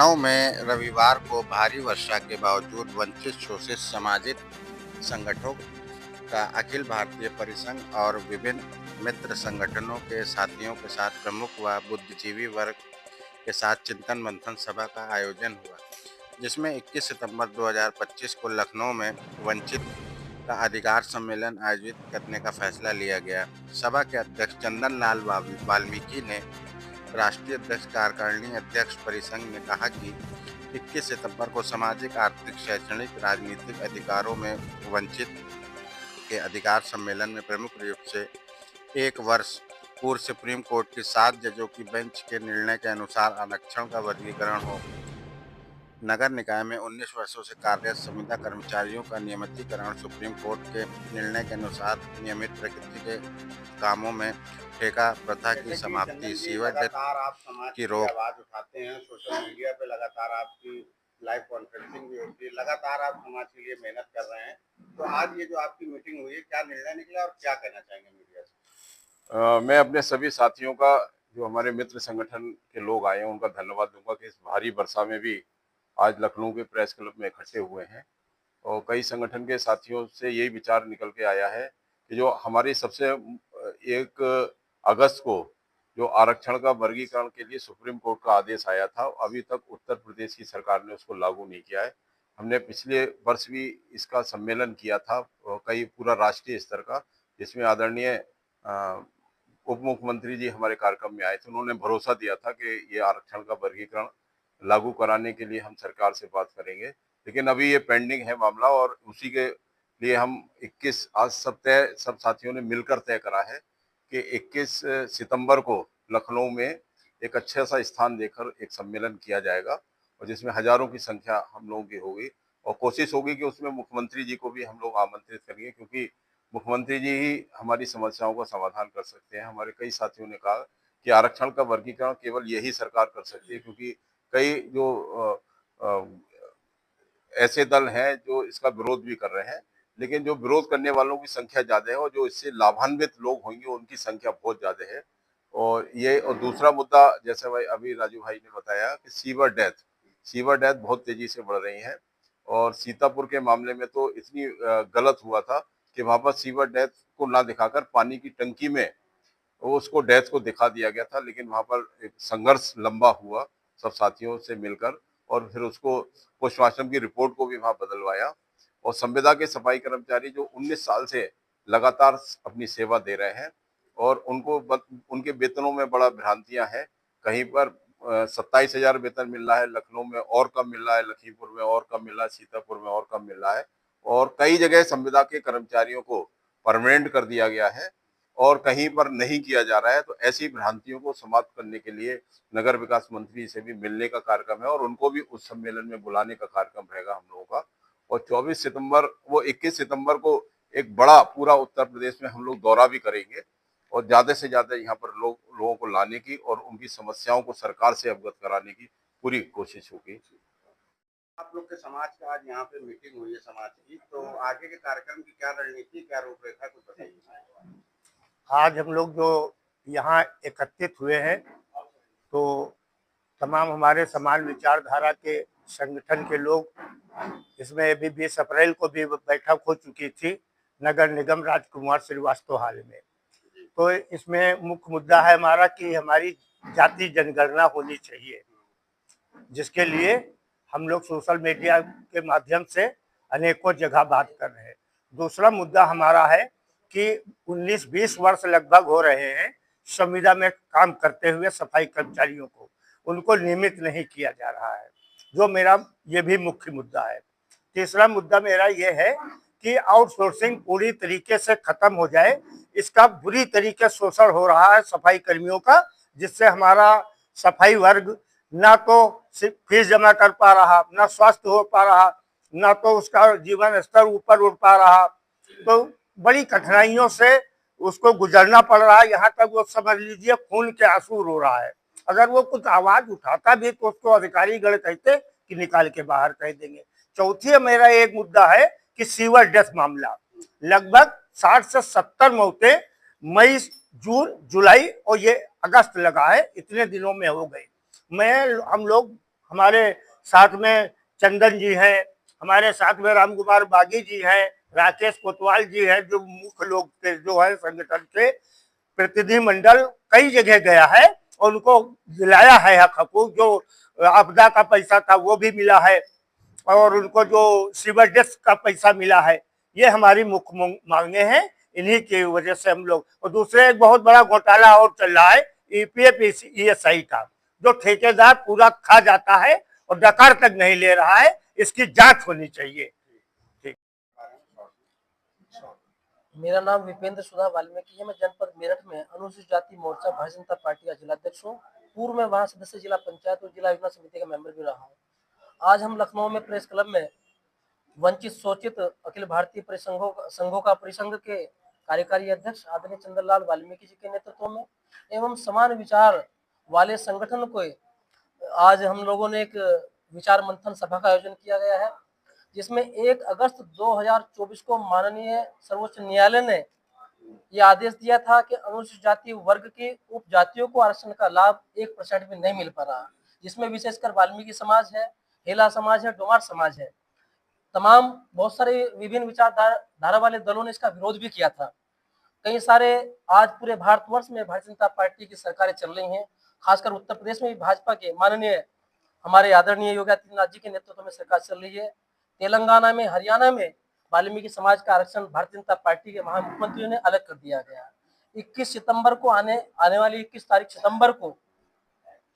लखनऊ में रविवार को भारी वर्षा के बावजूद वंचित शोषित सामाजिक संगठनों का अखिल भारतीय परिसंघ और विभिन्न मित्र संगठनों के साथियों के साथ प्रमुख व बुद्धिजीवी वर्ग के साथ चिंतन मंथन सभा का आयोजन हुआ, जिसमें 21 सितंबर 2025 को लखनऊ में वंचित का अधिकार सम्मेलन आयोजित करने का फैसला लिया गया। सभा के अध्यक्ष चंदन लाल वाल्मीकि ने राष्ट्रीय अध्यक्ष कार्यकारिणी अध्यक्ष परिसंघ ने कहा कि 21 सितंबर को सामाजिक, आर्थिक, शैक्षणिक, राजनीतिक अधिकारों में वंचित के अधिकार सम्मेलन में प्रमुख रूप से एक वर्ष पूर्व सुप्रीम कोर्ट की 7 जजों की बेंच के निर्णय के अनुसार आरक्षण का वर्गीकरण हो, नगर निकाय में 19 वर्षों से कार्यरत संविदा कर्मचारियों का नियमितीकरण, सुप्रीम कोर्ट के निर्णय के अनुसार नियमित प्रकृति के कामों में ठेका प्रथा की समाप्ति, सीवर की रोक। आवाज उठाते हैं सोशल मीडिया पे, लगातार आपकी लाइव कॉन्फ्रेंसिंग भी होती है, लगातार आप समाज के लिए मेहनत कर रहे हैं। तो आज ये जो आपकी मीटिंग हुई है, क्या निर्णय निकला और क्या कहना चाहेंगे मीडिया से? मैं अपने सभी साथियों का, जो हमारे मित्र संगठन के लोग आए हैं, उनका धन्यवाद दूंगा कि इस भारी वर्षा में भी आज लखनऊ के प्रेस क्लब में इकट्ठे हुए हैं। और कई संगठन के साथियों से यही विचार निकल के आया है कि जो हमारी सबसे 1 अगस्त को जो आरक्षण का वर्गीकरण के लिए सुप्रीम कोर्ट का आदेश आया था, अभी तक उत्तर प्रदेश की सरकार ने उसको लागू नहीं किया है। हमने पिछले वर्ष भी इसका सम्मेलन किया था, कई पूरा राष्ट्रीय स्तर का, जिसमें आदरणीय उप मुख्यमंत्री जी हमारे कार्यक्रम में आए थे। उन्होंने भरोसा दिया था कि ये आरक्षण का वर्गीकरण लागू कराने के लिए हम सरकार से बात करेंगे, लेकिन अभी ये पेंडिंग है मामला, और उसी के लिए हम 21 आज सब साथियों ने मिलकर तय करा है कि 21 सितंबर को लखनऊ में एक अच्छा सा स्थान देकर एक सम्मेलन किया जाएगा, और जिसमें हजारों की संख्या हम लोगों की होगी। और कोशिश होगी कि उसमें मुख्यमंत्री जी को भी हम लोग आमंत्रित करेंगे, क्योंकि मुख्यमंत्री जी ही हमारी समस्याओं का समाधान कर सकते हैं। हमारे कई साथियों ने कहा कि आरक्षण का वर्गीकरण केवल यही सरकार कर सकती है, क्योंकि कई जो ऐसे दल हैं जो इसका विरोध भी कर रहे हैं, लेकिन जो विरोध करने वालों की संख्या ज्यादा है और जो इससे लाभान्वित लोग होंगे उनकी संख्या बहुत ज्यादा है। और दूसरा मुद्दा, जैसे भाई अभी राजू भाई ने बताया कि सीवर डेथ बहुत तेजी से बढ़ रही है। और सीतापुर के मामले में तो इतनी गलत हुआ था कि वहां पर सीवर डेथ को ना दिखाकर पानी की टंकी में उसको डेथ को दिखा दिया गया था, लेकिन वहां पर एक संघर्ष लंबा हुआ सब साथियों से मिलकर, और फिर उसको पोस्टमार्टम की रिपोर्ट को भी वहां बदलवाया। और संविदा के सफाई कर्मचारी जो 19 साल से लगातार अपनी सेवा दे रहे हैं, और उनके वेतनों में बड़ा भ्रांतियां हैं। कहीं पर 27,000 वेतन मिल रहा है, लखनऊ में और कम मिल रहा है, लखीमपुर में और कम मिल रहा है, सीतापुर में और कम मिल रहा है, और कई जगह संविदा के कर्मचारियों को परमानेंट कर दिया गया है और कहीं पर नहीं किया जा रहा है। तो ऐसी भ्रांतियों को समाप्त करने के लिए नगर विकास मंत्री से भी मिलने का कार्यक्रम है, और उनको भी उस सम्मेलन में बुलाने का कार्यक्रम रहेगा हम लोगों का। और 21 सितंबर को एक बड़ा पूरा उत्तर प्रदेश में हम लोग दौरा भी करेंगे, और ज्यादा से ज्यादा यहाँ पर लोगों को लाने की और उनकी समस्याओं को सरकार से अवगत कराने की पूरी कोशिश होगी। आप लोग के समाज का आज यहाँ पे मीटिंग हुई है समाज की, तो आगे के कार्यक्रम की क्या रणनीति, क्या रूपरेखा, कुछ बताइए। आज हम लोग जो यहाँ एकत्रित हुए हैं, तो तमाम हमारे समान विचारधारा के संगठन के लोग, इसमें अभी 20 अप्रैल को भी बैठक हो चुकी थी नगर निगम राजकुमार श्रीवास्तव हाल में। तो इसमें मुख्य मुद्दा है हमारा कि हमारी जाति जनगणना होनी चाहिए, जिसके लिए हम लोग सोशल मीडिया के माध्यम से अनेकों जगह बात कर रहे हैं। दूसरा मुद्दा हमारा है कि 19-20 वर्ष लगभग हो रहे हैं संविदा में काम करते हुए सफाई कर्मचारियों को, उनको नियमित नहीं किया जा रहा है, जो मेरा ये भी मुख्य मुद्दा है। तीसरा मुद्दा मेरा ये है कि आउटसोर्सिंग पूरी तरीके से खत्म हो जाए। इसका बुरी तरीके से शोषण हो रहा है सफाई कर्मियों का, जिससे हमारा सफाई वर्ग ना तो फीस जमा कर पा रहा, ना स्वास्थ्य हो पा रहा, ना तो उसका जीवन स्तर ऊपर उठ पा रहा। तो बड़ी कठिनाइयों से उसको गुजरना पड़ रहा है। यहाँ तक वो समझ लीजिए खून के आंसू रो रहा है। अगर वो कुछ आवाज उठाता भी तो उसको अधिकारी गण कहते कि निकाल के बाहर कह देंगे। चौथी मेरा एक मुद्दा है कि सीवर डेथ मामला, लगभग 60 से 70 मौतें मई, जून, जुलाई और ये अगस्त लगा है, इतने दिनों में हो गई। हमारे साथ में चंदन जी हैं, हमारे साथ में राम कुमार बागी जी हैं, राकेश कोतवाल जी हैं, जो मुख्य लोग के जो है संगठन के प्रतिनिधिमंडल कई जगह गया है और उनको दिलाया है हक हकूक। जो आपदा का पैसा था वो भी मिला है और उनको जो सिविल डेस्क का पैसा मिला है। ये हमारी मुख्य मांगे हैं, इन्हीं की वजह से हम लोग। और दूसरे एक बहुत बड़ा घोटाला और चल रहा है ईपीएफ ईएसआई का, जो ठेकेदार पूरा खा जाता है और डकार तक नहीं ले रहा है, इसकी जांच होनी चाहिए। मेरा नाम विपेंद्र सुधा वाल्मीकि है। मैं जनपद मेरठ में अनुसूचित जाति मोर्चा भारतीय जनता पार्टी का जिलाध्यक्ष हूँ। पूर्व में वहाँ सदस्य जिला पंचायत और जिला योजना समिति का मेंबर भी रहा हूँ। आज हम लखनऊ में प्रेस क्लब में वंचित शोषित अखिल भारतीय संघों का परिसंघ के कार्यकारी अध्यक्ष आदरणीय चंद्रलाल वाल्मीकि जी के नेतृत्व में एवं समान विचार वाले संगठन को आज हम लोगों ने एक विचार मंथन सभा का आयोजन किया गया है, जिसमें 1 अगस्त 2024 को माननीय सर्वोच्च न्यायालय ने यह आदेश दिया था कि अनुसूचित जाति वर्ग की उपजातियों को आरक्षण का लाभ 1% भी नहीं मिल पा रहा, जिसमें विशेषकर वाल्मीकि समाज है, हेला समाज है, डोमार समाज है। तमाम बहुत सारे विभिन्न विचारधारा वाले दलों ने इसका विरोध भी किया था। कई सारे आज पूरे भारतवर्ष में भारतीय जनता पार्टी की सरकारें चल रही हैं, खासकर उत्तर प्रदेश में भी भाजपा के माननीय हमारे आदरणीय योगी आदित्यनाथ जी के नेतृत्व में सरकार चल रही है। तेलंगाना में, हरियाणा में वाल्मीकि समाज का आरक्षण भारतीय जनता पार्टी के महामुख्यमंत्री ने अलग कर दिया गया। 21 सितंबर को आने वाली 21 तारीख सितंबर को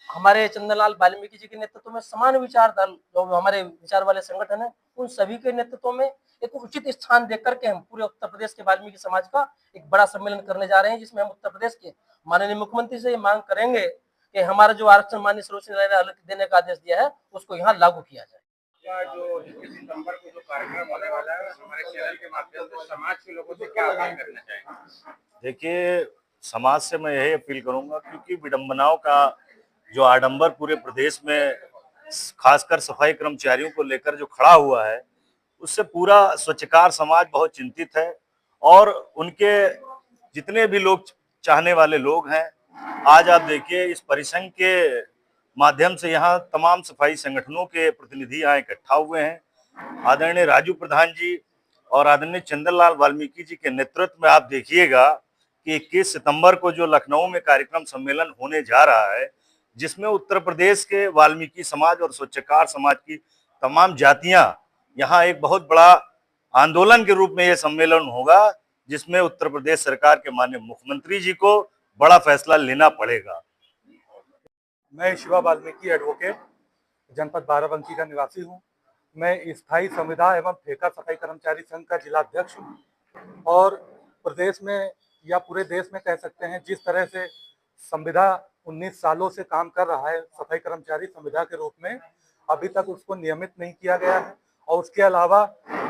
हमारे चंद्रलाल वाल्मीकि जी के नेतृत्व में समान विचार दल, जो हमारे विचार वाले संगठन है, उन सभी के नेतृत्व में एक उचित स्थान देकर के हम पूरे उत्तर प्रदेश के वाल्मीकि समाज का एक बड़ा सम्मेलन करने जा रहे हैं, जिसमें हम उत्तर प्रदेश के माननीय मुख्यमंत्री से ये मांग करेंगे कि हमारा जो आरक्षण माननीय सर्वोच्च न्यायालय ने अलग देने का आदेश दिया है उसको यहाँ लागू किया जाए। जो 21 सितंबर को जो कार्यक्रम होने वाला है, हमारे चैनल के माध्यम से समाज के लोगों से क्या अपील करना चाहेंगे? देखिए, समाज से मैं यही अपील करूंगा, क्योंकि विडंबनाओं का जो आडंबर पूरे प्रदेश में खासकर सफाई कर्मचारियों को लेकर जो खड़ा हुआ है, उससे पूरा स्वच्छकार समाज बहुत चिंतित है। और उनके जितने भी लोग चाहने वाले लोग हैं, आज आप देखिए इस परिसंघ के माध्यम से यहाँ तमाम सफाई संगठनों के प्रतिनिधि यहाँ इकट्ठा हुए हैं। आदरणीय राजू प्रधान जी और आदरणीय चंद्रलाल वाल्मीकि जी के नेतृत्व में आप देखिएगा कि 21 सितंबर को जो लखनऊ में कार्यक्रम सम्मेलन होने जा रहा है, जिसमें उत्तर प्रदेश के वाल्मीकि समाज और स्वच्छकार समाज की तमाम जातियां यहाँ एक बहुत बड़ा आंदोलन के रूप में यह सम्मेलन होगा, जिसमें उत्तर प्रदेश सरकार के माननीय मुख्यमंत्री जी को बड़ा फैसला लेना पड़ेगा। मैं शिवा वाल्मीकि एडवोकेट जनपद बाराबंकी का निवासी हूं। मैं स्थायी संविदा एवं ठेका सफाई कर्मचारी संघ का जिलाध्यक्ष हूं। और प्रदेश में या पूरे देश में कह सकते हैं, जिस तरह से संविदा 19 सालों से काम कर रहा है सफाई कर्मचारी संविदा के रूप में, अभी तक उसको नियमित नहीं किया गया है। और उसके अलावा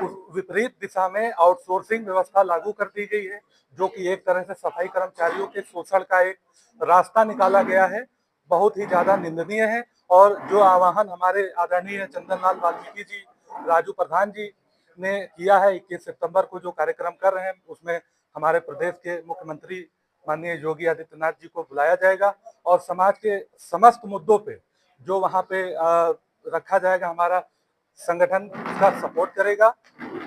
उस विपरीत दिशा में आउटसोर्सिंग व्यवस्था लागू कर दी गई है, जो कि एक तरह से सफाई कर्मचारियों के शोषण का एक रास्ता निकाला गया है, बहुत ही ज्यादा निंदनीय है। और जो आह्वान हमारे आदरणीय चंद्रलाल वाल्मीकि जी, राजू प्रधान जी ने किया है, 21 सितंबर को जो कार्यक्रम कर रहे हैं, उसमें हमारे प्रदेश के मुख्यमंत्री माननीय योगी आदित्यनाथ जी को बुलाया जाएगा और समाज के समस्त मुद्दों पे जो वहाँ पे रखा जाएगा, हमारा संगठन का सपोर्ट करेगा।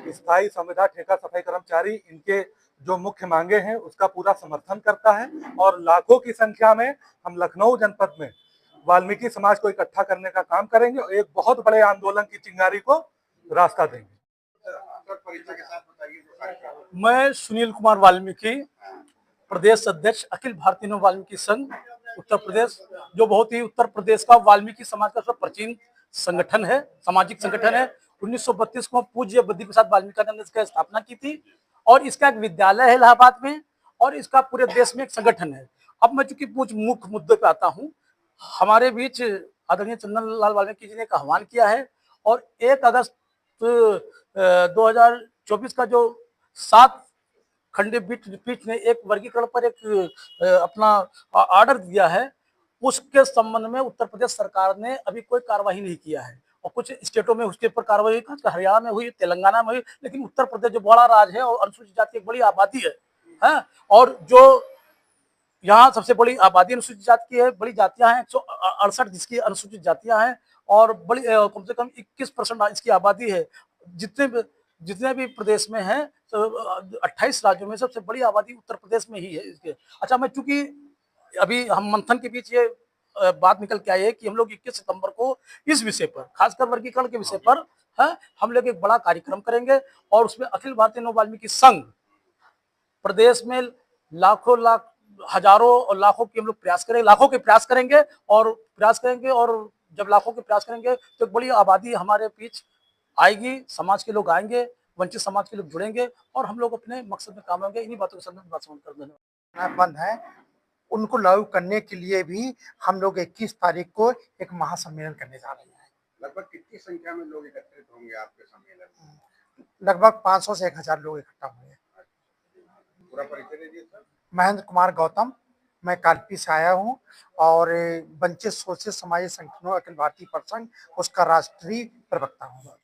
स्थायी संविदा ठेका सफाई कर्मचारी इनके जो मुख्य मांगे हैं उसका पूरा समर्थन करता है। और लाखों की संख्या में हम लखनऊ जनपद में वाल्मीकि समाज को इकट्ठा करने का काम करेंगे और एक बहुत बड़े आंदोलन की चिंगारी को रास्ता देंगे। मैं सुनील कुमार वाल्मीकि, प्रदेश अध्यक्ष अखिल भारतीय वाल्मीकि संघ उत्तर प्रदेश, जो बहुत ही उत्तर प्रदेश का वाल्मीकि समाज का सबसे प्राचीन संगठन है, सामाजिक संगठन है। 1932 को पूज्य बुद्धि प्रसाद वाल्मीकि ने इसकी स्थापना की थी और इसका एक विद्यालय है इलाहाबाद में और इसका पूरे देश में एक संगठन है। अब मैं चूंकि मुख्य मुद्दे पे आता हूँ, हमारे बीच आदरणीय चंद्रलाल वाल्मीकि जी ने एक आह्वान किया है और 1 अगस्त 2024 का जो 7 खंडपीठ ने एक वर्गीकरण पर एक अपना ऑर्डर दिया है, उसके संबंध में उत्तर प्रदेश सरकार ने अभी कोई कार्रवाई नहीं किया है। और कुछ स्टेटों में उसके ऊपर कार्रवाई हुई, हरियाणा में हुई, तेलंगाना में हुई, लेकिन उत्तर प्रदेश जो बड़ा राज्य है और अनुसूचित जाति एक बड़ी आबादी है, और जो यहाँ सबसे बड़ी आबादी अनुसूचित जाति की है, बड़ी जातियां हैं 168 जिसकी अनुसूचित जातियां हैं, और बड़ी कम से कम 21% इसकी आबादी है। जितने भी प्रदेश में है, तो 28 राज्यों में सबसे बड़ी आबादी उत्तर प्रदेश में ही है इसके। अच्छा, मैं चूंकि अभी हम मंथन के बीच ये बात निकल के आई है कि हम लोग 21 सितंबर को इस विषय पर, खासकर वर्गीकरण के विषय पर है, हम लोग एक बड़ा कार्यक्रम करेंगे और उसमें अखिल भारतीय नव वाल्मीकि संघ प्रदेश में लाख हजारों और लाखों की हम लोग प्रयास करेंगे, लाखों के प्रयास करेंगे और जब लाखों के प्रयास करेंगे तो एक बड़ी आबादी हमारे बीच आएगी, समाज के लोग आएंगे, वंचित समाज के लोग जुड़ेंगे और हम लोग अपने मकसद में काम होंगे। इन्हीं बातों के संदर्भ में बात कर देना बंद है, उनको लागू करने के लिए भी हम लोग 21 तारीख को एक महासम्मेलन करने जा रहे हैं। लगभग कितनी संख्या में लोग एकत्रित होंगे आपके सम्मेलन में? लगभग 500 से 1000 लोग इकट्ठा होंगे। पूरा परिचय दीजिए सर। महेंद्र कुमार गौतम, मैं कालपी से आया हूँ और वंचित शोषित समाजी संगठनों अखिल भारतीय परिसंघ उसका राष्ट्रीय प्रवक्ता हूँ।